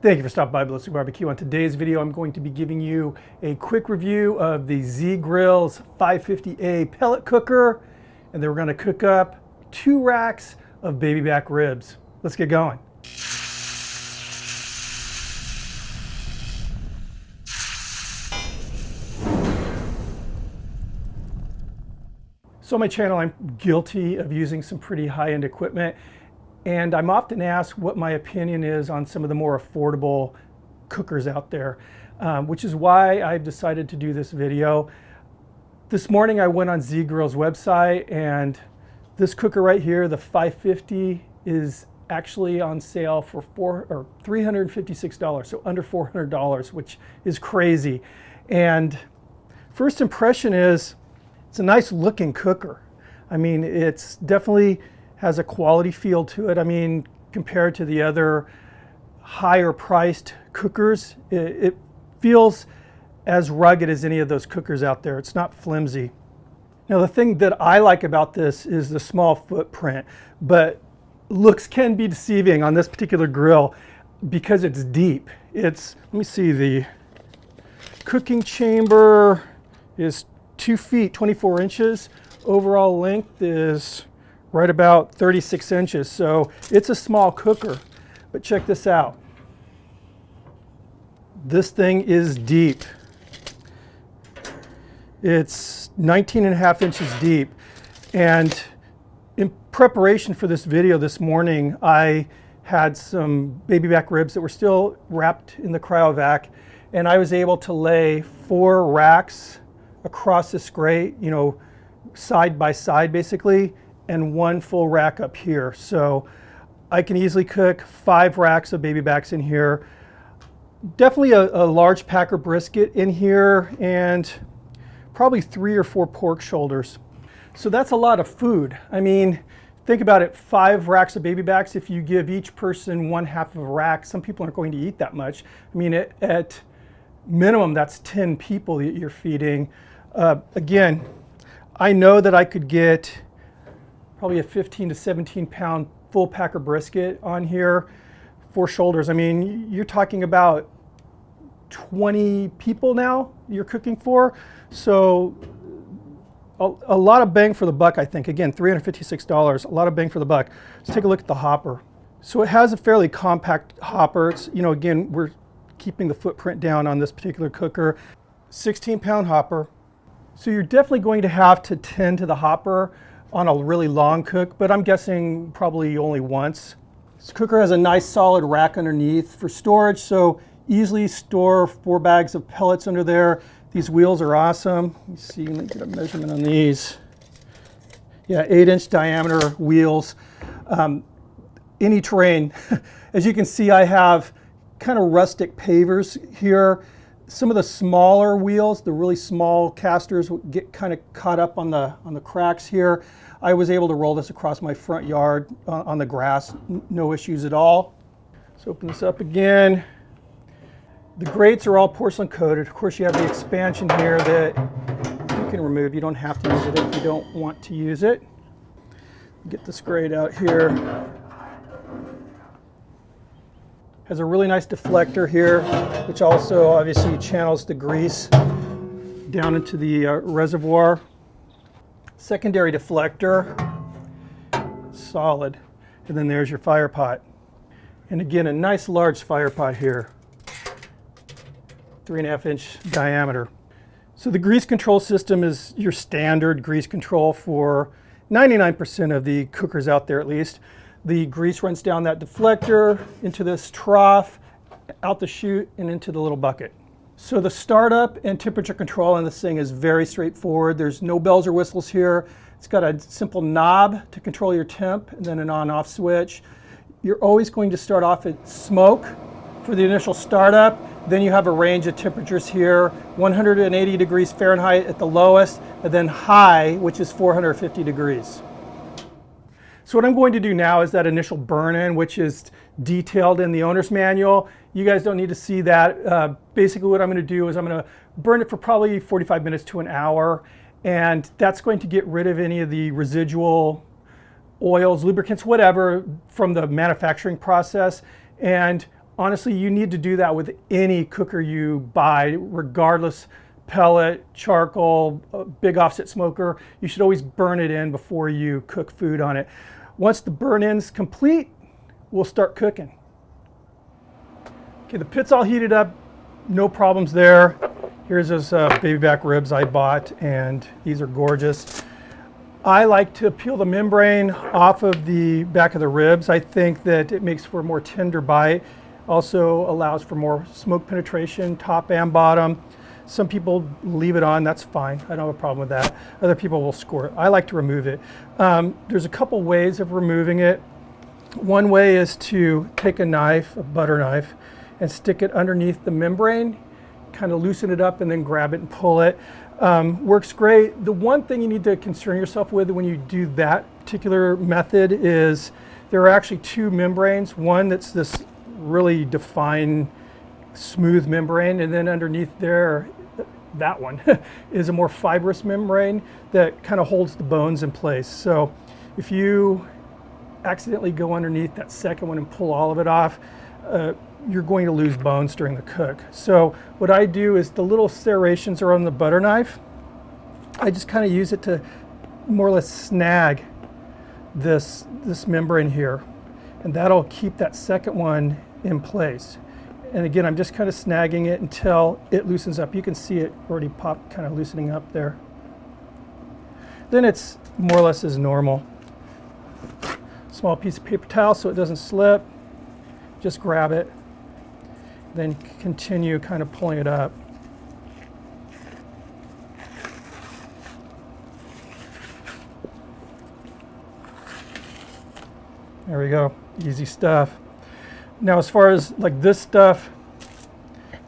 Thank you for stopping by Ballistic Barbecue. On today's video, I'm going to be giving you a quick review of the Zgrills 550A pellet cooker, and then we're going to cook up 2 racks of baby back ribs. Let's get going. So on my channel, I'm guilty of using some pretty high-end equipment, and I'm often asked what my opinion is on some of the more affordable cookers out there, which is why I've decided to do this video. This morning I went on Zgrills website, and this cooker right here, the 550, is actually on sale for $356, so under $400, which is crazy. And first impression is, it's a nice looking cooker. I mean, it's definitely has a quality feel to it. I mean, compared to the other higher priced cookers, it feels as rugged as any of those cookers out there. It's not flimsy. Now, the thing that I like about this is the small footprint, but looks can be deceiving on this particular grill because it's deep. Let me see, the cooking chamber is 2 feet, 24 inches. Overall length is right about 36 inches. So it's a small cooker, but check this out. This thing is deep. It's 19.5 inches deep. And in preparation for this video this morning, I had some baby back ribs that were still wrapped in the cryovac, and I was able to lay 4 racks across this grate, you know, side by side basically, and 1 full rack up here. So I can easily cook 5 racks of baby backs in here. Definitely a large packer brisket in here, and probably 3 or 4 pork shoulders. So that's a lot of food. I mean, think about it, 5 racks of baby backs. If you give each person 1/2 of a rack, some people aren't going to eat that much. I mean, at minimum, that's 10 people that you're feeding. Again, I know that I could get probably a 15 to 17 pound full packer brisket on here, 4 shoulders. I mean, you're talking about 20 people now you're cooking for. So a lot of bang for the buck, I think. Again, $356, a lot of bang for the buck. Let's take a look at the hopper. So it has a fairly compact hopper. It's, you know, again, we're keeping the footprint down on this particular cooker. 16-pound hopper. So you're definitely going to have to tend to the hopper on a really long cook, but I'm guessing probably only once. This cooker has a nice solid rack underneath for storage, so easily store 4 bags of pellets under there. These wheels are awesome. Let me see, let me get a measurement on these. Yeah, 8-inch diameter wheels. Any terrain. As you can see, I have kind of rustic pavers here. Some of the smaller wheels, the really small casters, get kind of caught up on the cracks here. I was able to roll this across my front yard on the grass, no issues at all. Let's open this up again. The grates are all porcelain coated. Of course, you have the expansion here that you can remove. You don't have to use it if you don't want to use it. Get this grate out here. Has a really nice deflector here, which also obviously channels the grease down into the reservoir. Secondary deflector, solid. And then there's your fire pot. And again, a nice large fire pot here, 3.5-inch diameter. So the grease control system is your standard grease control for 99% of the cookers out there, at least. The grease runs down that deflector into this trough, out the chute, and into the little bucket. So the startup and temperature control on this thing is very straightforward. There's no bells or whistles here. It's got a simple knob to control your temp, and then an on-off switch. You're always going to start off at smoke for the initial startup. Then you have a range of temperatures here, 180 degrees Fahrenheit at the lowest, and then high, which is 450 degrees. So what I'm going to do now is that initial burn-in, which is detailed in the owner's manual. You guys don't need to see that. Basically what I'm going to do is I'm going to burn it for probably 45 minutes to an hour, and that's going to get rid of any of the residual oils, lubricants, whatever, from the manufacturing process. And Honestly, you need to do that with any cooker you buy, regardless, pellet, charcoal, big offset smoker. You should always burn it in before you cook food on it. Once the burn-in's complete, we'll start cooking. Okay, the pit's all heated up, no problems there. Here's those baby back ribs I bought, and these are gorgeous. I like to peel the membrane off of the back of the ribs. I think that it makes for a more tender bite. Also allows for more smoke penetration, top and bottom. Some people leave it on, that's fine. I don't have a problem with that. Other people will score it. I like to remove it. There's a couple ways of removing it. One way is to take a knife, a butter knife, and stick it underneath the membrane, kind of loosen it up and then grab it and pull it. Works great. The one thing you need to concern yourself with when you do that particular method is there are actually two membranes. One that's this really defined smooth membrane, and then underneath there, that one is a more fibrous membrane that kind of holds the bones in place. So if you accidentally go underneath that second one and pull all of it off, you're going to lose bones during the cook. So what I do is the little serrations are on the butter knife. I just kind of use it to more or less snag this membrane here, and that'll keep that second one in place. And again, I'm just kind of snagging it until it loosens up. You can see it already pop, kind of loosening up there. Then it's more or less as normal. Small piece of paper towel so it doesn't slip. Just grab it, then continue kind of pulling it up. There we go, easy stuff. Now as far as like this stuff,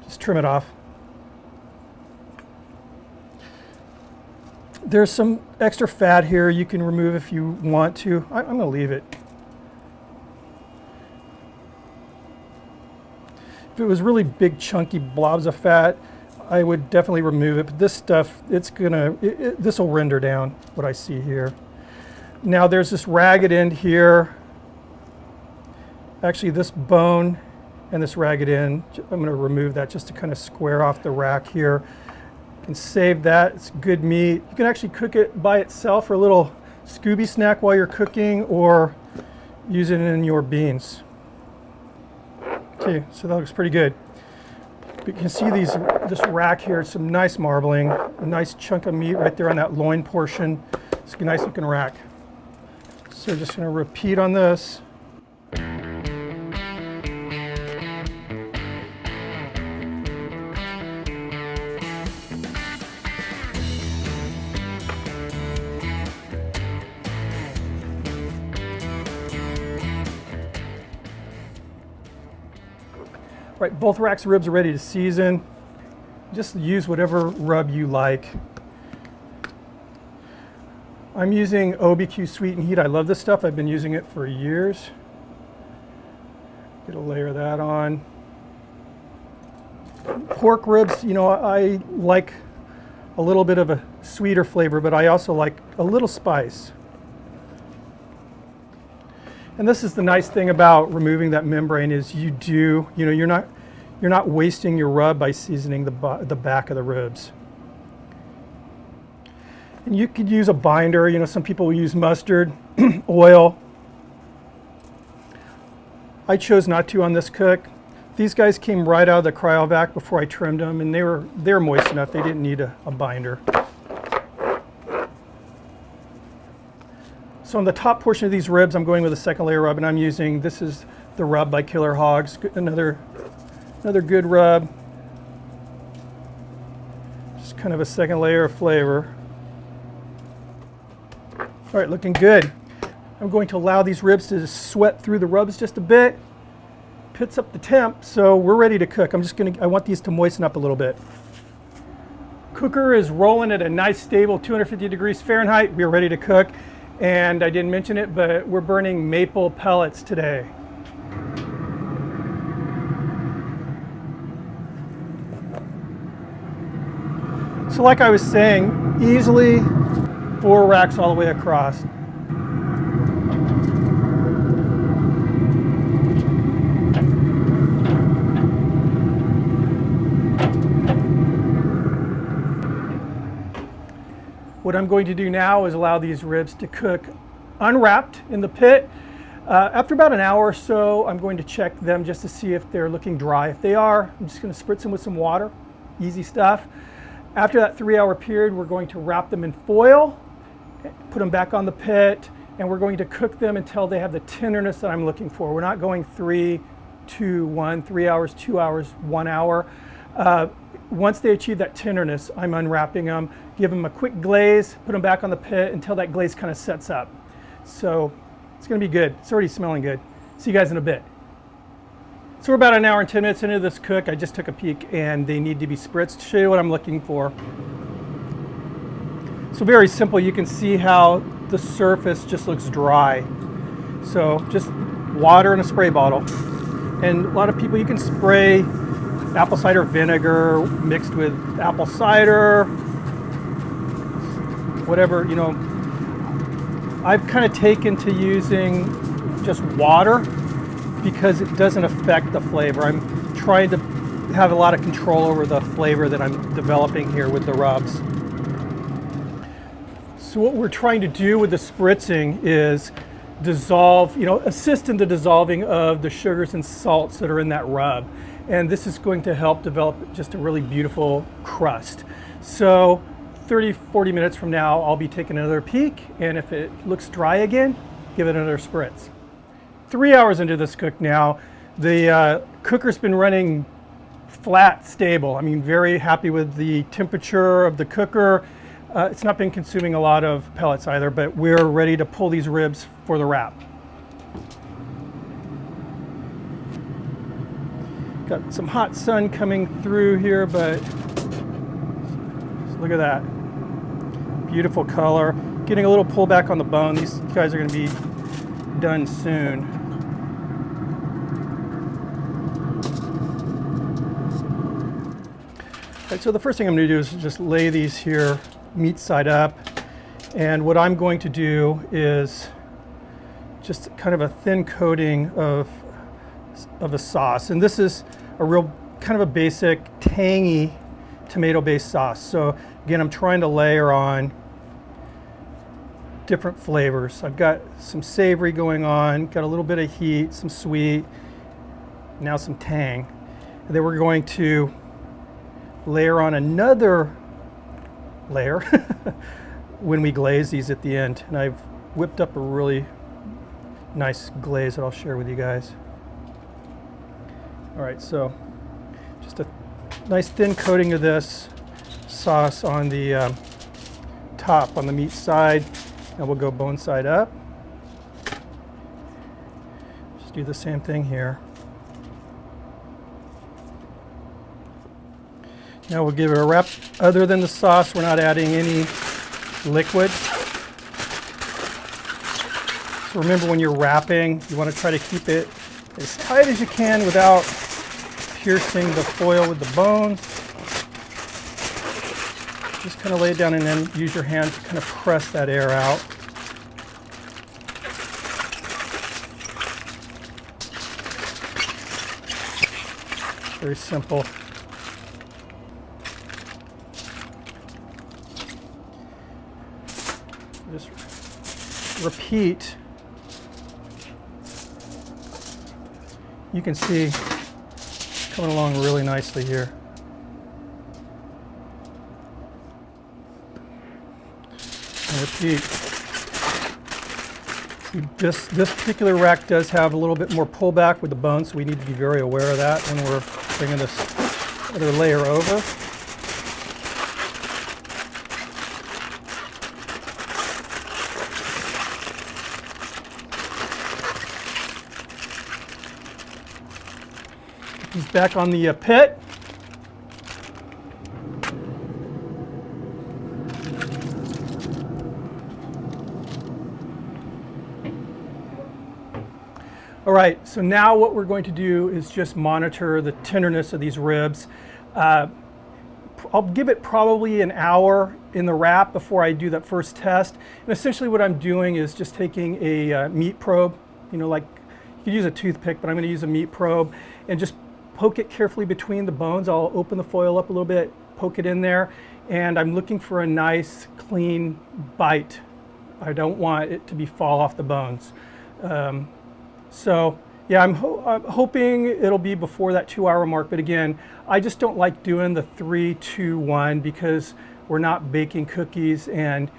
just trim it off. There's some extra fat here you can remove if you want to. I'm going to leave it. If it was really big chunky blobs of fat, I would definitely remove it, but this stuff, this will render down what I see here. Now there's this ragged end here. Actually, this bone and this ragged end, I'm going to remove that just to kind of square off the rack here. You can save that, it's good meat. You can actually cook it by itself for a little Scooby snack while you're cooking, or use it in your beans. Okay, so that looks pretty good. But you can see this rack here, some nice marbling, a nice chunk of meat right there on that loin portion. It's a nice looking rack. So just going to repeat on this. Right, both racks of ribs are ready to season. Just use whatever rub you like. I'm using OBQ Sweet and Heat. I love this stuff. I've been using it for years. Get a layer of that on. Pork ribs, you know, I like a little bit of a sweeter flavor, but I also like a little spice. And this is the nice thing about removing that membrane is you're not wasting your rub by seasoning the back of the ribs. And you could use a binder. You know, some people will use mustard, oil. I chose not to on this cook. These guys came right out of the cryovac before I trimmed them, and they were moist enough. They didn't need a binder. So on the top portion of these ribs, I'm going with a second layer rub, and I'm using, this is the rub by Killer Hogs, another good rub. Just kind of a second layer of flavor. All right, looking good. I'm going to allow these ribs to sweat through the rubs just a bit. Pits up the temp, so we're ready to cook. I want these to moisten up a little bit. Cooker is rolling at a nice stable 250 degrees Fahrenheit. We're ready to cook. And I didn't mention it, but we're burning maple pellets today. So like I was saying, easily 4 racks all the way across. What I'm going to do now is allow these ribs to cook unwrapped in the pit. After about an hour or so, I'm going to check them just to see if they're looking dry. If they are, I'm just going to spritz them with some water. Easy stuff. After that 3-hour period, we're going to wrap them in foil, put them back on the pit, and we're going to cook them until they have the tenderness that I'm looking for. We're not going 3, 2, 1, 3 hours, 2 hours, 1 hour. Once they achieve that tenderness, I'm unwrapping them, give them a quick glaze, put them back on the pit until that glaze kind of sets up. So it's going to be good. It's already smelling good. See you guys in a bit. So we're about an hour and 10 minutes into this cook. I just took a peek and they need to be spritzed. Show you what I'm looking for. So very simple. You can see how the surface just looks dry. So just water in a spray bottle. And a lot of people, you can spray apple cider vinegar mixed with apple cider, whatever, you know. I've kind of taken to using just water because it doesn't affect the flavor. I'm trying to have a lot of control over the flavor that I'm developing here with the rubs. So what we're trying to do with the spritzing is dissolve, assist in the dissolving of the sugars and salts that are in that rub. And this is going to help develop just a really beautiful crust. So 30-40 minutes from now, I'll be taking another peek, and if it looks dry again, give it another spritz. 3 hours into this cook now, the cooker's been running flat, stable. I mean, very happy with the temperature of the cooker. It's not been consuming a lot of pellets either, but we're ready to pull these ribs for the wrap. Got some hot sun coming through here, but look at that. Beautiful color. Getting a little pullback on the bone. These guys are going to be done soon. All right, so the first thing I'm going to do is just lay these here meat side up. And what I'm going to do is just kind of a thin coating of a sauce. And this is a real kind of a basic tangy tomato-based sauce. So again, I'm trying to layer on different flavors. I've got some savory going on, got a little bit of heat, some sweet, now some tang. And then we're going to layer on another layer when we glaze these at the end. And I've whipped up a really nice glaze that I'll share with you guys. All right, so just a nice thin coating of this sauce on the top, on the meat side, and we'll go bone side up. Just do the same thing here. Now we'll give it a wrap. Other than the sauce, we're not adding any liquid. So remember, when you're wrapping, you want to try to keep it as tight as you can without piercing the foil with the bones. Just kind of lay it down and then use your hand to kind of press that air out. Very simple. Just repeat. You can see coming along really nicely here. And repeat. This particular rack does have a little bit more pullback with the bone, so we need to be very aware of that when we're bringing this other layer over. He's back on the pit. All right, so now what we're going to do is just monitor the tenderness of these ribs. I'll give it probably an hour in the wrap before I do that first test. And essentially what I'm doing is just taking a meat probe, like you could use a toothpick, but I'm going to use a meat probe and just poke it carefully between the bones. I'll open the foil up a little bit, poke it in there, and I'm looking for a nice clean bite. I don't want it to fall off the bones. So yeah, I'm hoping it'll be before that 2-hour mark, but again, I just don't like doing the 3, 2, 1 because we're not baking cookies, and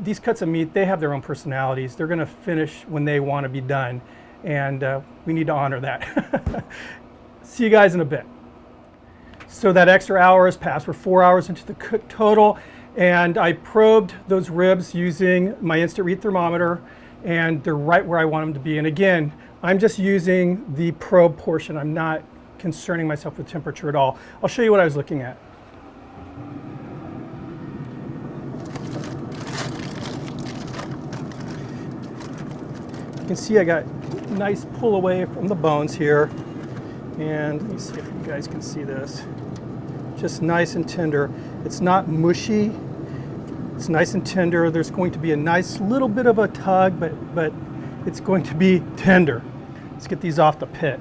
these cuts of meat, they have their own personalities. They're gonna finish when they want to be done, and we need to honor that. See you guys in a bit. So that extra hour has passed. We're 4 hours into the cook total, and I probed those ribs using my instant read thermometer, and they're right where I want them to be. And again, I'm just using the probe portion. I'm not concerning myself with temperature at all. I'll show you what I was looking at. You can see I got nice pull away from the bones here. And let me see if you guys can see this. Just nice and tender. It's not mushy. It's nice and tender. There's going to be a nice little bit of a tug, but it's going to be tender. Let's get these off the pit.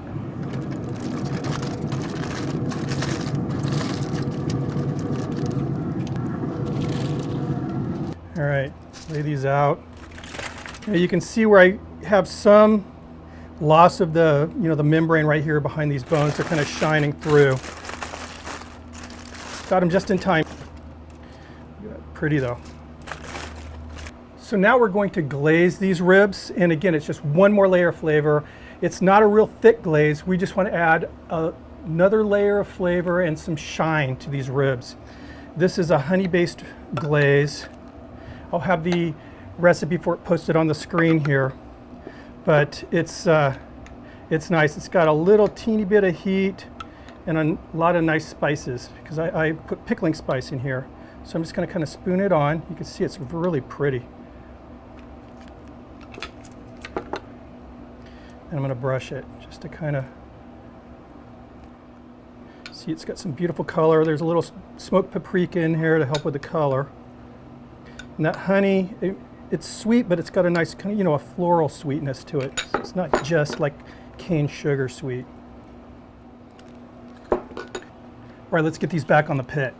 All right, lay these out. Now you can see where I have some loss of the, the membrane right here behind these bones. They're kind of shining through. Got them just in time. Pretty though. So now we're going to glaze these ribs, and again, it's just one more layer of flavor. It's not a real thick glaze. We just want to add another layer of flavor and some shine to these ribs. This is a honey-based glaze. I'll have the recipe for it posted on the screen here, but it's nice. It's got a little teeny bit of heat and a lot of nice spices, because I put pickling spice in here. So I'm just going to kind of spoon it on. You can see it's really pretty. And I'm going to brush it just to kind of see it's got some beautiful color. There's a little smoked paprika in here to help with the color. And that honey, it's sweet, but it's got a nice kind of, a floral sweetness to it. It's not just like cane sugar sweet. All right, let's get these back on the pit.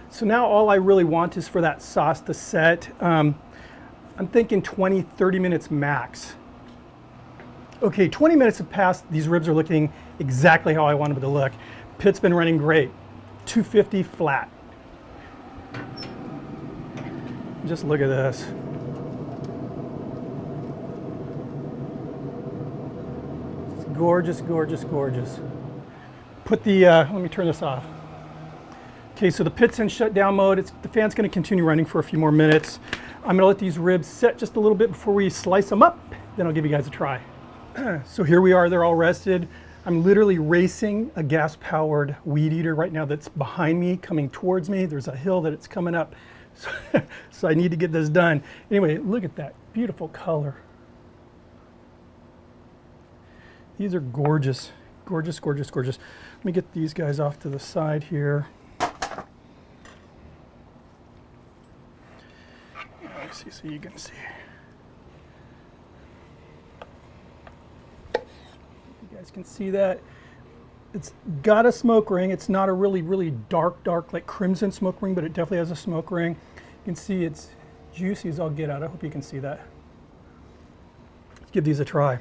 So now all I really want is for that sauce to set. I'm thinking 20, 30 minutes max. Okay, 20 minutes have passed. These ribs are looking exactly how I want them to look. Pit's been running great. 250 flat. Just look at this. It's gorgeous, gorgeous, gorgeous. Put the, let me turn this off. Okay, so the pit's in shutdown mode. The fan's gonna continue running for a few more minutes. I'm gonna let these ribs set just a little bit before we slice them up. Then I'll give you guys a try. So here we are, they're all rested. I'm literally racing a gas-powered weed eater right now that's behind me, coming towards me. There's a hill that it's coming up. So I need to get this done. Anyway, look at that beautiful color. These are gorgeous, gorgeous, gorgeous, gorgeous. Let me get these guys off to the side here. See, so you can see. You guys can see that. It's got a smoke ring. It's not a really, really dark, like crimson smoke ring, but it definitely has a smoke ring. You can see it's juicy as all get out. I hope you can see that. Let's give these a try.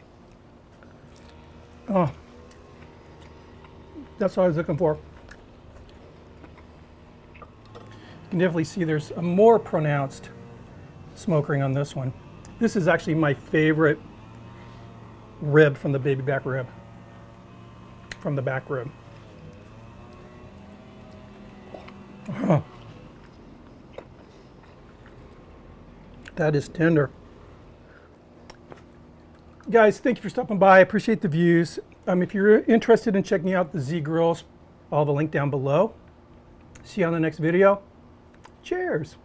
Oh, that's what I was looking for. You can definitely see there's a more pronounced smoke ring on this one. This is actually my favorite rib from the baby back rib. From the back rib. Oh. That is tender. Guys, thank you for stopping by. I appreciate the views. If you're interested in checking out the Zgrills, I'll have a link down below. See you on the next video. Cheers.